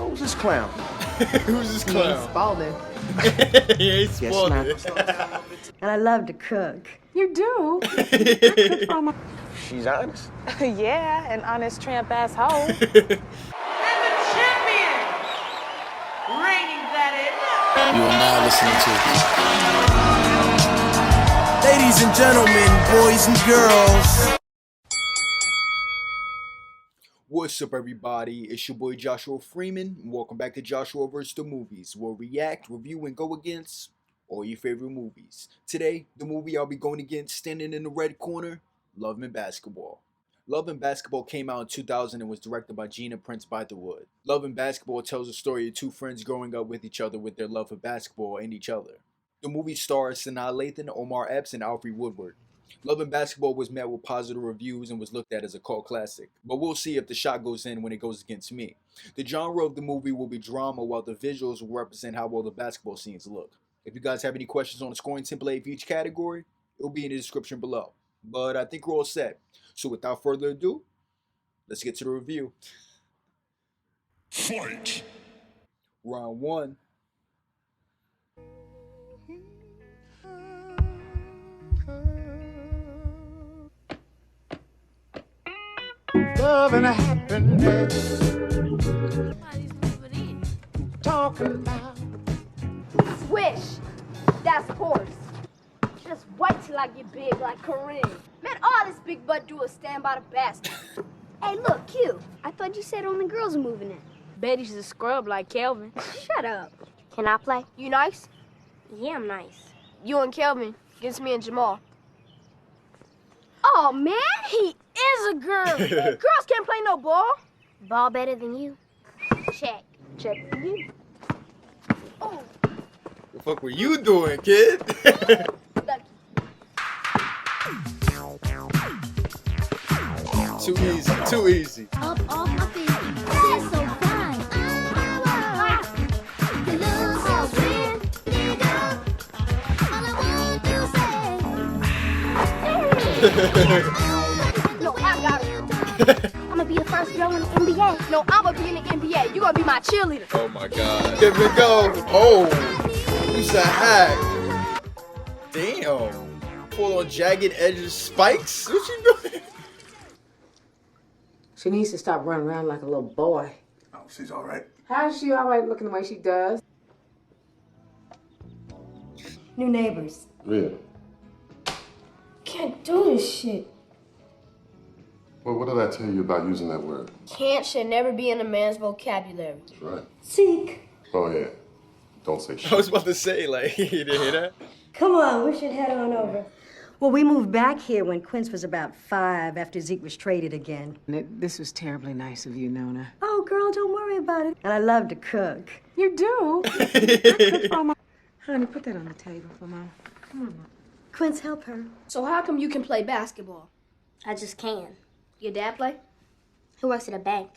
Who's this clown? Who's this clown? Spalding. He ain't Spalding. And I love to cook. You do? She's honest. Yeah, an honest tramp asshole. And the champion, reigning that is. You are now listening to Ladies and gentlemen, boys and girls. What's up, everybody? It's your boy Joshua Freeman, and welcome back to Joshua vs. the Movies, where we react, review, and go against all your favorite movies. Today, the movie I'll be going against, standing in the red corner, Love and Basketball. Love and Basketball came out in 2000 and was directed by Prince-Bythewood. Love and Basketball tells the story of two friends growing up with each other with their love for basketball and each other. The movie stars Sanaa Lathan, Omar Epps, and Alfre Woodward. Love and Basketball was met with positive reviews and was looked at as a cult classic, but we'll see if the shot goes in when it goes against me. The genre of the movie will be drama, while the visuals will represent how well the basketball scenes look. If you guys have any questions on the scoring template for each category, it will be in the description below. But I think we're all set. So without further ado, let's get to the review. Fight! Round 1. Love and happiness. Talking about. Swish. That's horse. Just wait till I get big like Corinne. Man, all this big butt do is stand by the basket. Hey, look, Q. I thought you said only girls are moving in. Betty's a scrub like Kelvin. Shut up. Can I play? You nice? Yeah, I'm nice. You and Kelvin against me and Jamal. Oh, man, he is a girl. Girls can't play no ball. Ball better than you. Check. Check for you. Oh. The fuck were you doing, kid? Too easy, too easy. Up off my feet. It's so fine. You look so weird, nigga. All I want to say. No, I got it. I'm gonna be the first girl in the NBA. No, I'm gonna be in the NBA. You gonna be my cheerleader. Oh my god. Here we go. Oh, who's a hack? Damn. Full on jagged edges spikes? What you doing? She needs to stop running around like a little boy. Oh, she's all right. How's she all right looking the way she does? New neighbors. Yeah. Can't do this shit. Well, what did I tell you about using that word? Can't should never be in a man's vocabulary. That's right. Seek. Oh, yeah. Don't say shit. I was about to say, like, you didn't hear that? Come on, we should head on over. Well, we moved back here when Quince was about 5 after Zeke was traded again. This was terribly nice of you, Nona. Oh, girl, don't worry about it. And I love to cook. You do? I cook for Mama. Honey, put that on the table for Mama. Come on, Mama. Quince, help her. So how come you can play basketball? I just can. Your dad play? Who works at a bank?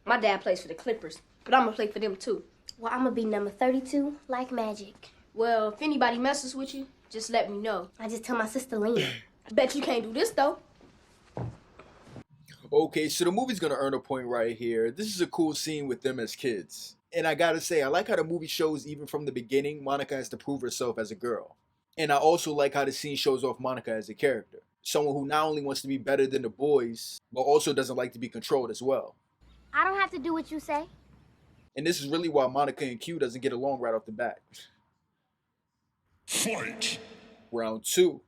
My dad plays for the Clippers, but I'm gonna play for them too. Well, I'm gonna be number 32, like magic. Well, if anybody messes with you, just let me know. I just tell my sister Lena. I bet you can't do this though. Okay, so the movie's gonna earn a point right here. This is a cool scene with them as kids. And I gotta say, I like how the movie shows even from the beginning, Monica has to prove herself as a girl. And I also like how the scene shows off Monica as a character. Someone who not only wants to be better than the boys, but also doesn't like to be controlled as well. I don't have to do what you say. And this is really why Monica and Q doesn't get along right off the bat. Fight! Round 2.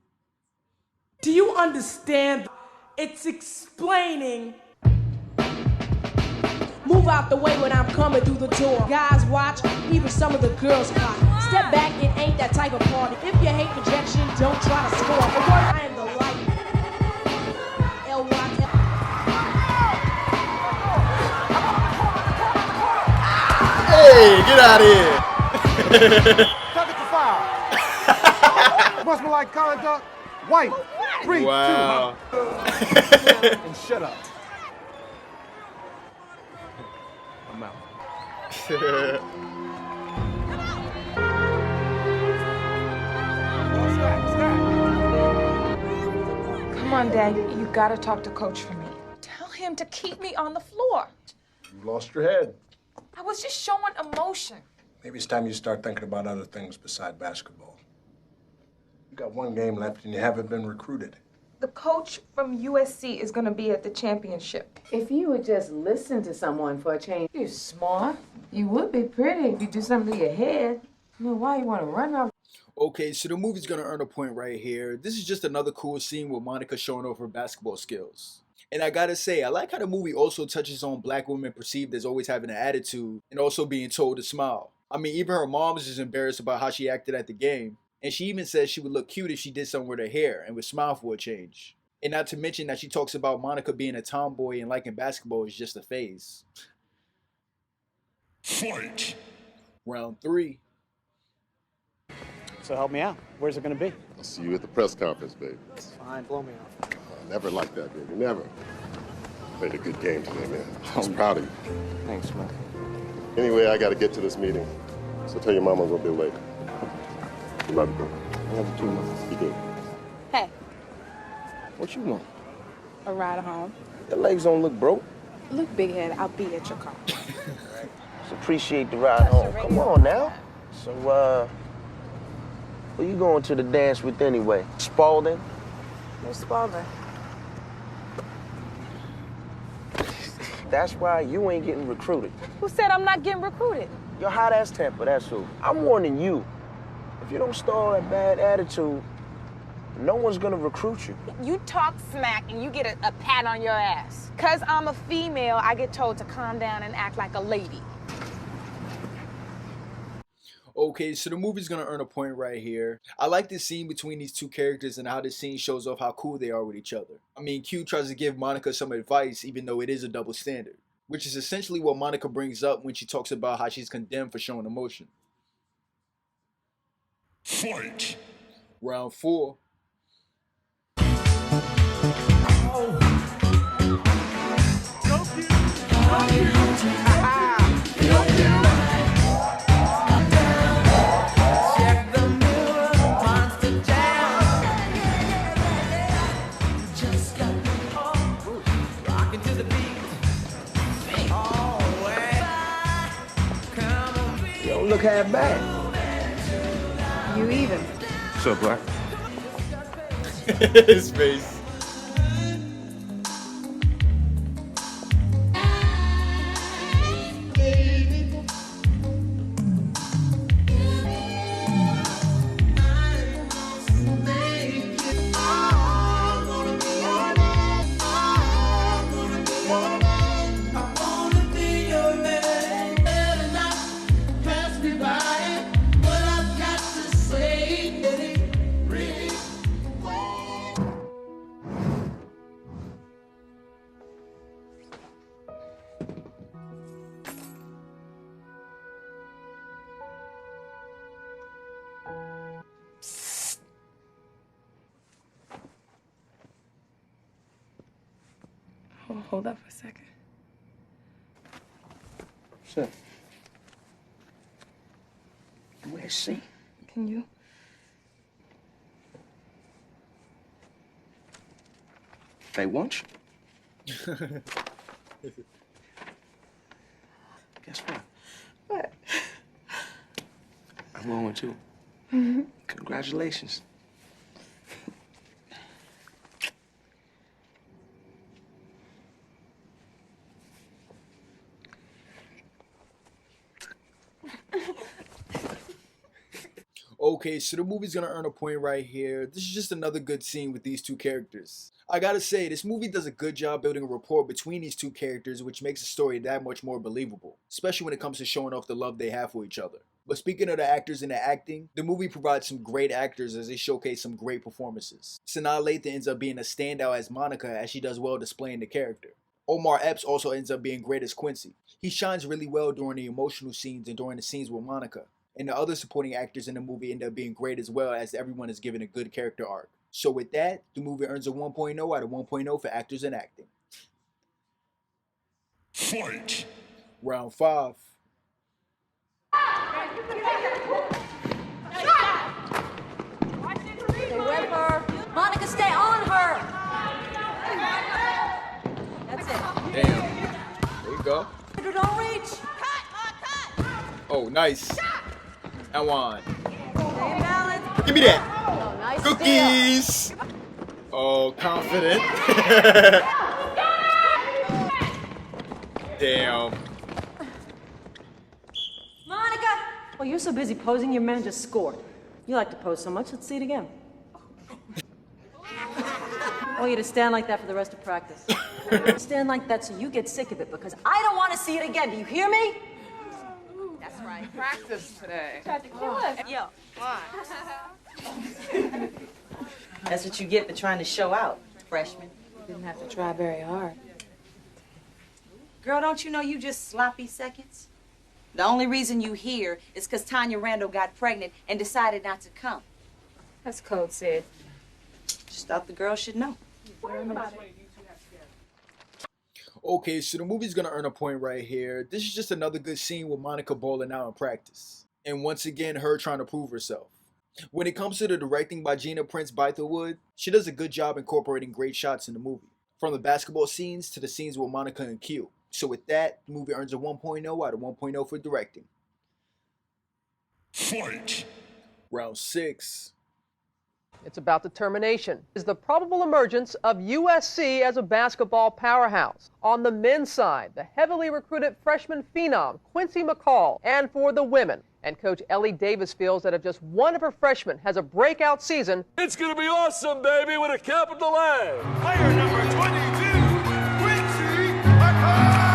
Do you understand? It's explaining. Move out the way when I'm coming through the door. Guys watch, even some of the girls caught. Step back, it ain't that type of party. If you hate rejection, don't try to score. For word, I am the light. L-Y-L. Hey, get out of here! Target the foul. Must be like college duck. White. 3, Wow. 2. And shut up. I'm out. Come on, Dad. You gotta talk to Coach for me. Tell him to keep me on the floor. You lost your head. I was just showing emotion. Maybe it's time you start thinking about other things beside basketball. You got one game left and you haven't been recruited. The coach from USC is gonna be at the championship. If you would just listen to someone for a change. You're smart. You would be pretty if you do something to your head. You know why you want to run off? Okay, so the movie's gonna earn a point right here. This is just another cool scene with Monica showing off her basketball skills. And I gotta say, I like how the movie also touches on black women perceived as always having an attitude and also being told to smile. I mean, even her mom was just embarrassed about how she acted at the game. And she even says she would look cute if she did something with her hair and would smile for a change. And not to mention that she talks about Monica being a tomboy and liking basketball is just a phase. Fight! Round 3. So help me out. Where's it gonna be? I'll see you at the press conference, baby. Fine, blow me off. Never like that, baby. Never. Played a good game today, man. I was proud of you. Thanks, man. Anyway, I got to get to this meeting. So tell your mama we'll be late. Love you, bro. Love you too, man. You good? Hey, What you want? a ride home. Your legs don't look broke. Look, big head, I'll be at your car. Just appreciate the ride home. Come on now. So, who you going to the dance with anyway? Spalding? Who's Spalding? That's why you ain't getting recruited. Who said I'm not getting recruited? Your hot ass temper, that's who. I'm warning you. If you don't stall that bad attitude, no one's gonna recruit you. You talk smack and you get a pat on your ass. 'Cause I'm a female, I get told to calm down and act like a lady. Okay, so the movie's gonna earn a point right here. I like this scene between these two characters and how this scene shows off how cool they are with each other. I mean, Q tries to give Monica some advice even though it is a double standard, which is essentially what Monica brings up when she talks about how she's condemned for showing emotion. Fight! Round 4. You don't look half bad. You even. What's up, Black? His face. Hold up for a second. Sure. Where's she? Can you? They want you. Guess what? What? I'm going too. Congratulations. Okay, so the movie's gonna earn a point right here. This is just another good scene with these two characters. I gotta say, this movie does a good job building a rapport between these two characters, which makes the story that much more believable, especially when it comes to showing off the love they have for each other. But speaking of the actors and the acting, the movie provides some great actors as they showcase some great performances. Sanaa Lathan ends up being a standout as Monica as she does well displaying the character. Omar Epps also ends up being great as Quincy. He shines really well during the emotional scenes and during the scenes with Monica. And the other supporting actors in the movie end up being great as well, as everyone is given a good character arc. So with that, the movie earns a 1.0 out of 1.0 for actors and acting. Fight! Round 5. Stay with her. Monica, stay on her. That's it. Damn. There you go. Don't reach. Oh, nice. And one. Give me that. Oh, nice Cookies. steal. Oh, confident. Damn. Monica! Well, you're so busy posing, your man just scored. You like to pose so much, let's see it again. I want you to stand like that for the rest of practice. Stand like that so you get sick of it, because I don't want to see it again. Do you hear me? That's right. Practice today. Tried to kill us. Yo, come on. That's what you get for trying to show out, freshman. Didn't have to try very hard. Girl, don't you know you just sloppy seconds? The only reason you here is because Tanya Randall got pregnant and decided not to come. That's code, Sid. Just thought the girl should know. Okay, so the movie's gonna earn a point right here. This is just another good scene with Monica balling out in practice. And once again, her trying to prove herself. When it comes to the directing by Gina Prince-Bythewood, she does a good job incorporating great shots in the movie. From the basketball scenes to the scenes with Monica and Q. So with that, the movie earns a 1.0 out of 1.0 for directing. Fight! Round 6. It's about determination. Is the probable emergence of USC as a basketball powerhouse. On the men's side, the heavily recruited freshman phenom, Quincy McCall. And for the women, and Coach Ellie Davis feels that if just one of her freshmen has a breakout season, it's going to be awesome, baby, with a capital A. Player number 22, Quincy McCall!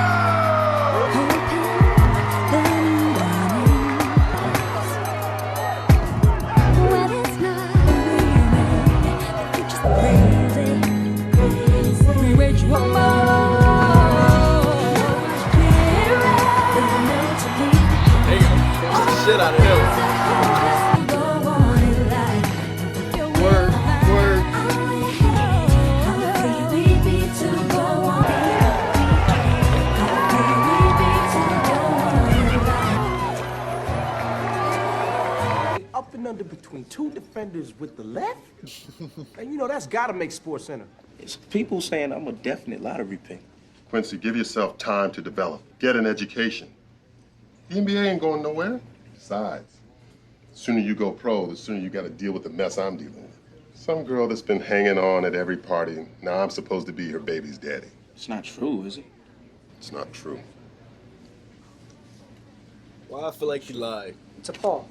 Shit out of him. Word, word. Up and under between two defenders with the left? And you know, that's gotta make Sports Center. It's people saying I'm a definite lottery pick. Quincy, give yourself time to develop. Get an education. The NBA ain't going nowhere. Besides, the sooner you go pro, the sooner you got to deal with the mess I'm dealing with. Some girl that's been hanging on at every party, now I'm supposed to be her baby's daddy. It's not true, is it? It's not true. Well, I feel like he lied. It's a Paul.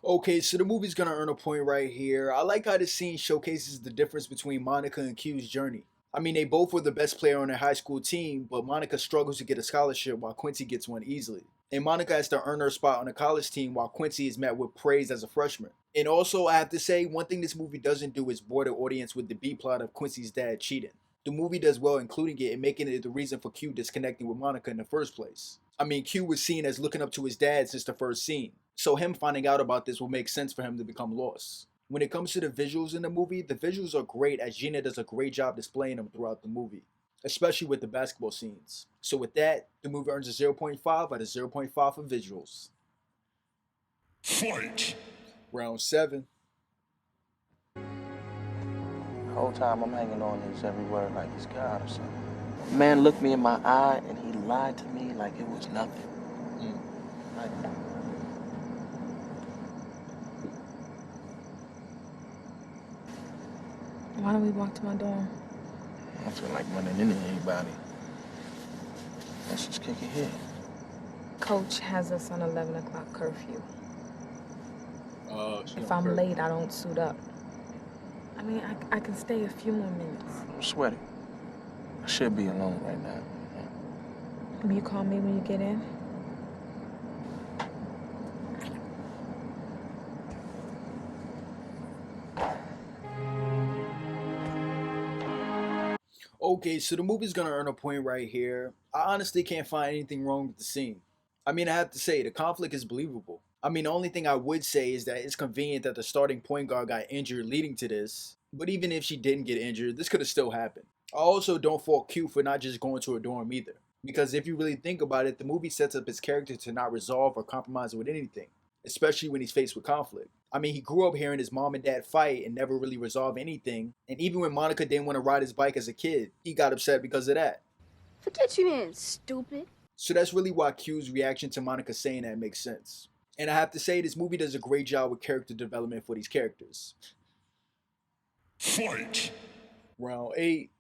Okay, so the movie's gonna earn a point right here. I like how this scene showcases the difference between Monica and Q's journey. I mean, they both were the best player on their high school team, but Monica struggles to get a scholarship while Quincy gets one easily. And Monica has to earn her spot on the college team while Quincy is met with praise as a freshman. And also, I have to say, one thing this movie doesn't do is bore the audience with the B-plot of Quincy's dad cheating. The movie does well including it and making it the reason for Q disconnecting with Monica in the first place. I mean, Q was seen as looking up to his dad since the first scene, so him finding out about this will make sense for him to become lost. When it comes to the visuals in the movie, the visuals are great as Gina does a great job displaying them throughout the movie, especially with the basketball scenes. So with that, the movie earns a 0.5 out of 0.5 for visuals. Fight! Round 7. The whole time I'm hanging on to his every word like he's God or something. Man looked me in my eye and he lied to me like it was nothing. Like, Why don't we walk to my dorm? I don't feel like running into anybody. Let's just kick it here. Coach has us on 11 o'clock curfew. If I'm late, I don't suit up. I mean, I can stay a few more minutes. I'm sweaty. I should be alone right now. Will you call me when you get in? Okay, so the movie's gonna earn a point right here. I honestly can't find anything wrong with the scene. I mean, I have to say, the conflict is believable. I mean, the only thing I would say is that it's convenient that the starting point guard got injured leading to this. But even if she didn't get injured, this could have still happened. I also don't fault Q for not just going to a dorm either. Because if you really think about it, the movie sets up his character to not resolve or compromise with anything. Especially when he's faced with conflict. I mean, he grew up hearing his mom and dad fight and never really resolve anything. And even when Monica didn't want to ride his bike as a kid, he got upset because of that. Forget you then, stupid. So that's really why Q's reaction to Monica saying that makes sense. And I have to say, this movie does a great job with character development for these characters. Fight! Round 8.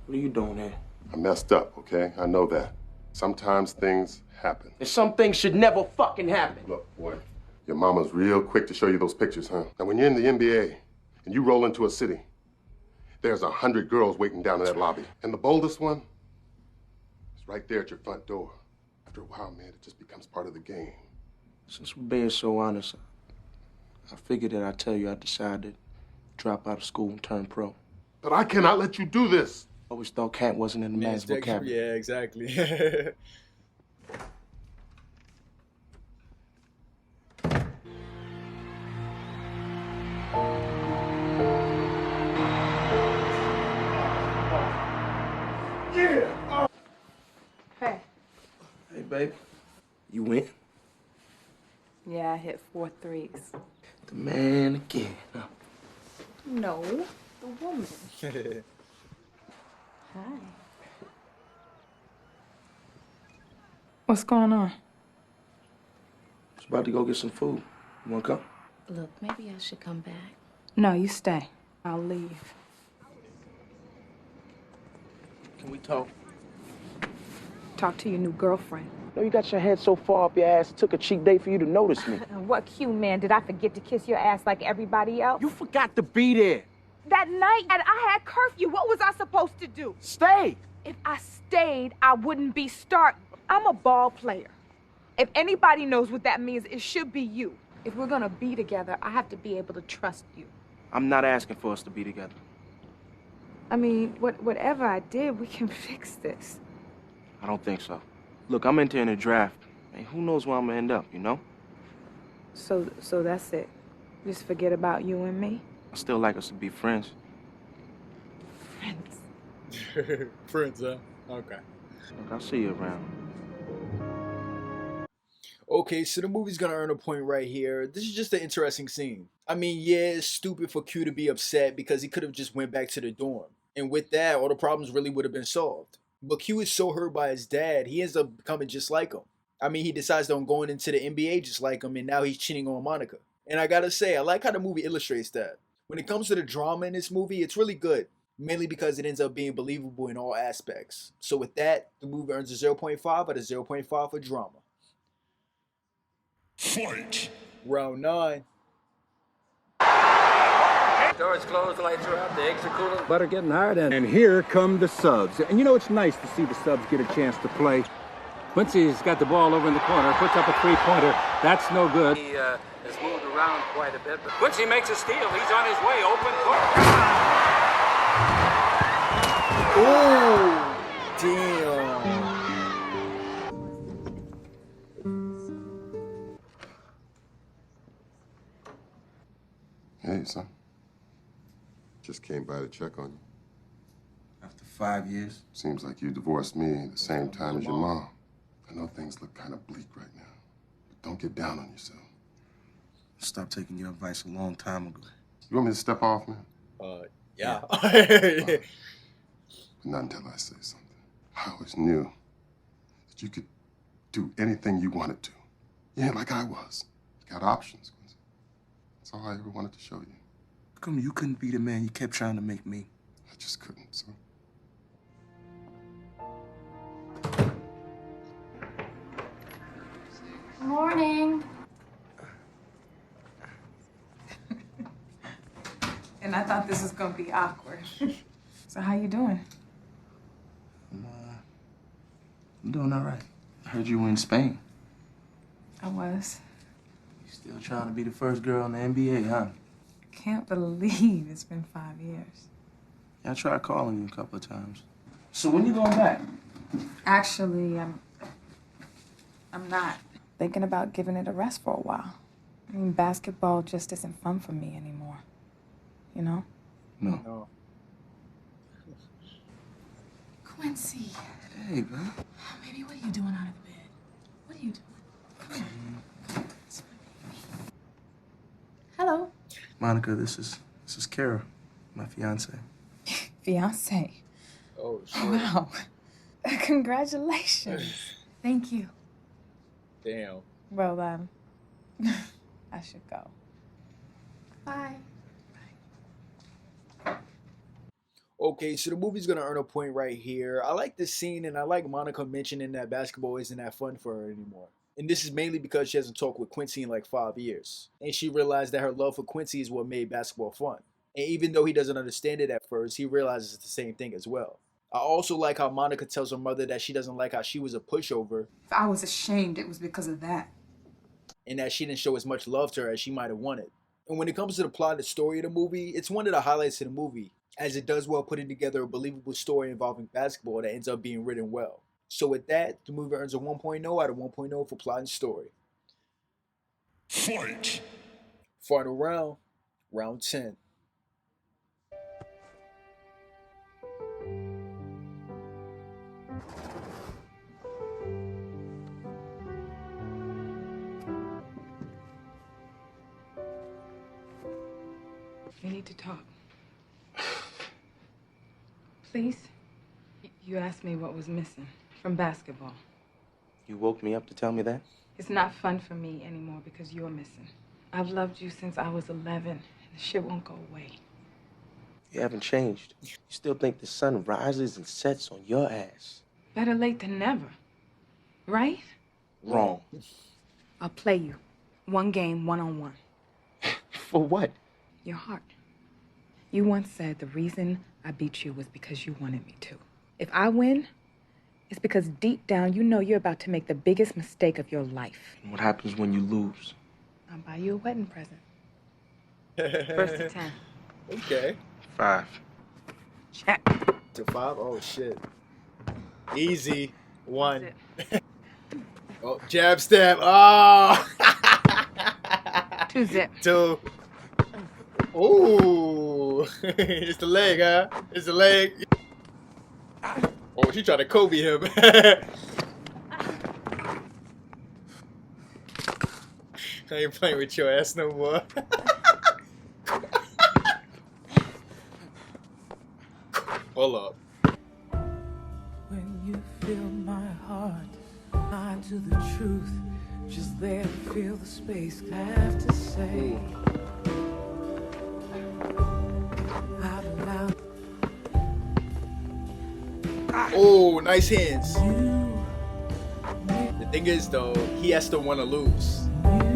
What are you doing here? I messed up, okay? I know that. Sometimes things happen. And some things should never fucking happen. Look, boy, your mama's real quick to show you those pictures, huh? Now, when you're in the NBA and you roll into a city, there's 100 girls waiting down in that lobby. And the boldest one is right there at your front door. After a while, man, it just becomes part of the game. Since we're being so honest, I figured that I'd tell you I decided to drop out of school and turn pro. But I cannot let you do this. Always thought Kant wasn't in the man's vocabulary. Yeah, exactly. Hey. Hey, baby. You win? Yeah, I hit 4 threes. The man again. Huh? No, the woman. Hi. What's going on? Just about to go get some food. You wanna come? Look, maybe I should come back. No, you stay. I'll leave. Can we talk? Talk to your new girlfriend. No, you got your head so far up your ass, it took a cheap day for you to notice me. What cute man? Did I forget to kiss your ass like everybody else? You forgot to be there. That night, and I had curfew. What was I supposed to do? Stay. If I stayed, I wouldn't be starting. I'm a ball player. If anybody knows what that means, it should be you. If we're gonna be together, I have to be able to trust you. I'm not asking for us to be together. I mean, whatever I did, we can fix this. I don't think so. Look, I'm entering a draft. Hey, who knows where I'm gonna end up, you know? So that's it. Just forget about you and me. I still like us to be friends. Friends. Friends, huh? Okay. Look, I'll see you around. Okay, so the movie's gonna earn a point right here. This is just an interesting scene. I mean, yeah, it's stupid for Q to be upset because he could have just went back to the dorm. And with that, all the problems really would have been solved. But Q is so hurt by his dad, he ends up becoming just like him. I mean, he decides on going into the NBA just like him, and now he's cheating on Monica. And I gotta say, I like how the movie illustrates that. When it comes to the drama in this movie, it's really good. Mainly because it ends up being believable in all aspects. So with that, the movie earns a 0.5 out of 0.5 for drama. Fight! Round 9. Doors closed, the lights are out, the eggs are cooling. Butter getting hard, and here come the subs. And you know, it's nice to see the subs get a chance to play. Quincy's got the ball over in the corner, puts up a three-pointer. That's no good. He has moved around quite a bit, but Quincy makes a steal. He's on his way, open court. Oh, damn. Hey, son. Just came by to check on you. After 5 years? Seems like you divorced me at the same time as your mom. I know things look kind of bleak right now, but don't get down on yourself. I stopped taking your advice a long time ago. You want me to step off, man? Yeah. But not until I say something. I always knew that you could do anything you wanted to. Yeah, like I was. You got options, Quincy. That's all I ever wanted to show you. How come you couldn't be the man you kept trying to make me? I just couldn't, son. Morning. And I thought this was gonna be awkward. So how you doing? I'm doing all right. I heard you were in Spain. I was. You still trying to be the first girl in the NBA, huh? Can't believe it's been 5 years. Yeah, I tried calling you a couple of times. So when you going back? Actually, I'm not. Thinking about giving it a rest for a while. I mean, basketball just isn't fun for me anymore. You know? No. Quincy. Hey, man. Baby, what are you doing out of bed? What are you doing? Come on. Hello. Monica, this is Kara, my fiance. fiance. Oh, shit. Wow. Congratulations. Thank you. Damn. Well, I should go. Bye. Okay, so the movie's gonna earn a point right here. I like this scene, and I like Monica mentioning that basketball isn't that fun for her anymore. And this is mainly because she hasn't talked with Quincy in like 5 years. And she realized that her love for Quincy is what made basketball fun. And even though he doesn't understand it at first, he realizes it's the same thing as well. I also like how Monica tells her mother that she doesn't like how she was a pushover. If I was ashamed, it was because of that. And that she didn't show as much love to her as she might have wanted. And when it comes to the plot and the story of the movie, it's one of the highlights of the movie, as it does well putting together a believable story involving basketball that ends up being written well. So with that, the movie earns a 1.0 out of 1.0 for plot and story. Fight! Final round, round 10. We need to talk. Please? You asked me what was missing from basketball. You woke me up to tell me that? It's not fun for me anymore because you're missing. I've loved you since I was 11, and the shit won't go away. You haven't changed. You still think the sun rises and sets on your ass. Better late than never. Right? Wrong. I'll play you. One game, one-on-one. For what? Your heart. You once said the reason I beat you was because you wanted me to. If I win, it's because deep down you know you're about to make the biggest mistake of your life. And what happens when you lose? I'll buy you a wedding present. First to 10. Okay. 5. Check. To 5? Oh, shit. Easy. 1. Oh, jab, stab. Oh! 2 zip. 2. Ooh. It's the leg, huh? It's the leg. Oh, she trying to Kobe him. I ain't playing with your ass no more. Hold up. When you feel my heart lie to the truth, just there to feel the space I have to say. Out loud. Oh, nice hands. The thing is, though, he has to want to lose.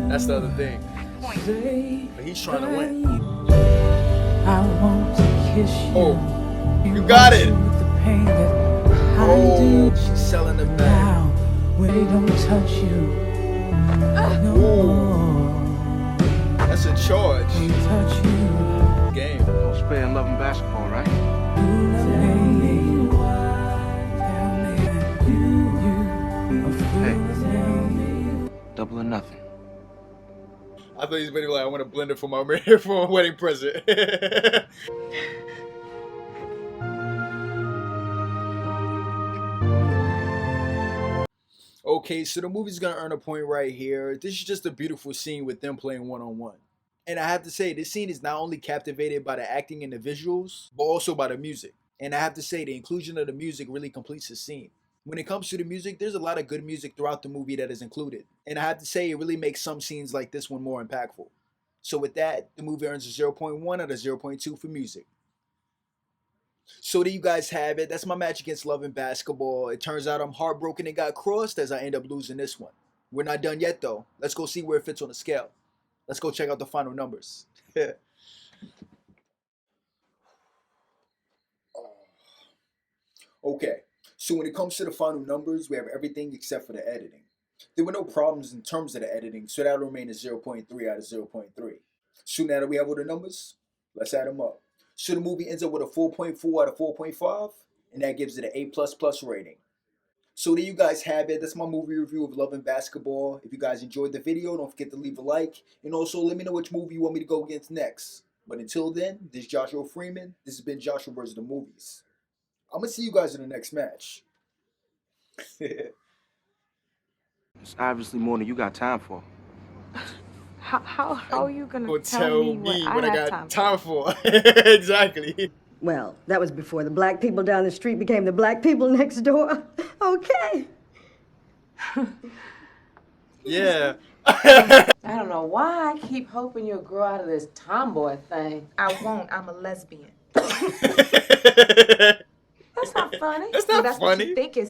That's the other thing. But he's trying to win. I want to kiss you. Oh, you got it. Oh, she's selling the back. When they don't touch you. No. That's a charge. Touch you. Game. Don't spare and loving basketball, right? Hey, double or nothing. I thought he was maybe like, I want a blender for my for my wedding present. Okay, so the movie's gonna earn a point right here. This is just a beautiful scene with them playing one-on-one. And I have to say, this scene is not only captivated by the acting and the visuals, but also by the music. And I have to say, the inclusion of the music really completes the scene. When it comes to the music, there's a lot of good music throughout the movie that is included. And I have to say, it really makes some scenes like this one more impactful. So with that, the movie earns a 0.1 out of 0.2 for music. So there you guys have it. That's my match against Love and Basketball. It turns out I'm heartbroken and got crossed as I end up losing this one. We're not done yet though. Let's go see where it fits on the scale. Let's go check out the final numbers. Okay, so when it comes to the final numbers, we have everything except for the editing. There were no problems in terms of the editing, so that'll remain a 0.3 out of 0.3. So now that we have all the numbers, let's add them up. So the movie ends up with a 4.4 out of 4.5, and that gives it an A++ rating. So there you guys have it. That's my movie review of Love and Basketball. If you guys enjoyed the video, don't forget to leave a like, and also let me know which movie you want me to go against next. But until then, this is Joshua Freeman. This has been Joshua vs. the Movies. I'm going to see you guys in the next match. It's obviously more than you got time for. How are you gonna tell me what I got have time for? Exactly. Well, that was before the black people down the street became the black people next door. Okay. Yeah. I don't know why I keep hoping you'll grow out of this tomboy thing. I won't. I'm a lesbian. That's not funny. That's not That's funny. what you think it's